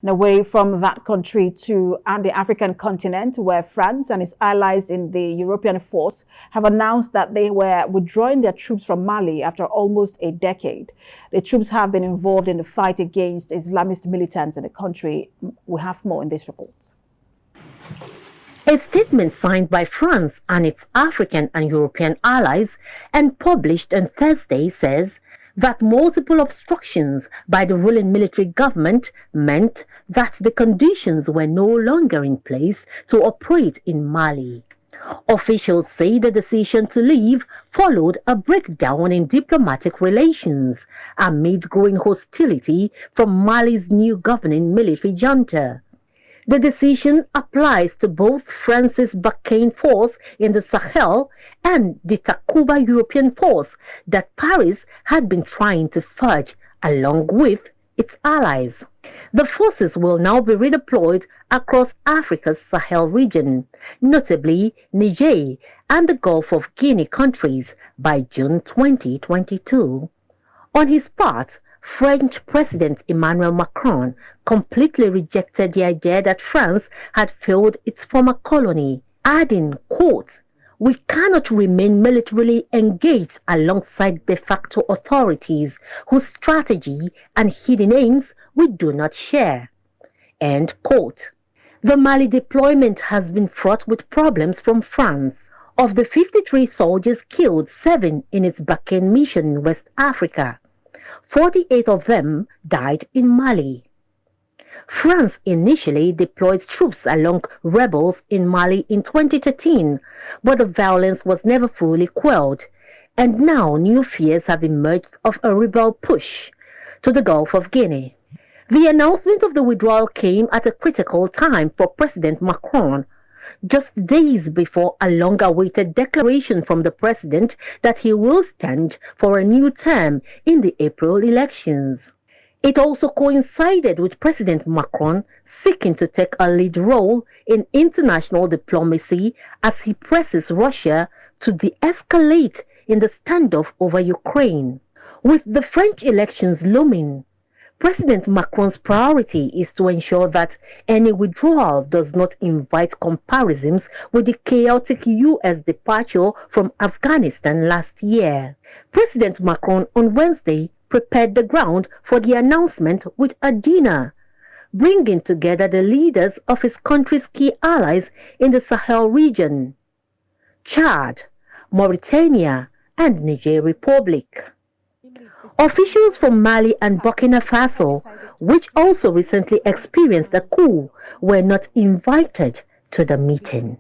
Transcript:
And away from that country to the African continent, where France and its allies in the European force have announced that they were withdrawing their troops from Mali after almost a decade. The troops have been involved in the fight against Islamist militants in the country. We have more in this report. A statement signed by France and its African and European allies and published on Thursday says that multiple obstructions by the ruling military government meant that the conditions were no longer in place to operate in Mali. Officials say the decision to leave followed a breakdown in diplomatic relations amid growing hostility from Mali's new governing military junta. The decision applies to both France's Barkhane force in the Sahel and the Takuba European force that Paris had been trying to forge along with its allies. The forces will now be redeployed across Africa's Sahel region, notably Niger and the Gulf of Guinea countries by June 2022. On his part, French President Emmanuel Macron completely rejected the idea that France had failed its former colony, adding, quote, "We cannot remain militarily engaged alongside de facto authorities whose strategy and hidden aims we do not share." End quote. The Mali deployment has been fraught with problems from France. Of the 53 soldiers killed, 7 in its Barkhane mission in West Africa. 48 of them died in Mali. France initially deployed troops along rebels in Mali in 2013, but the violence was never fully quelled, and now new fears have emerged of a rebel push to the Gulf of Guinea. The announcement of the withdrawal came at a critical time for President Macron, just days before a long-awaited declaration from the president that he will stand for a new term in the April elections. It also coincided with President Macron seeking to take a lead role in international diplomacy as he presses Russia to de-escalate in the standoff over Ukraine. With the French elections looming, President Macron's priority is to ensure that any withdrawal does not invite comparisons with the chaotic U.S. departure from Afghanistan last year. President Macron on Wednesday prepared the ground for the announcement with a dinner, bringing together the leaders of his country's key allies in the Sahel region, Chad, Mauritania, and Niger Republic. Officials from Mali and Burkina Faso, which also recently experienced a coup, were not invited to the meeting.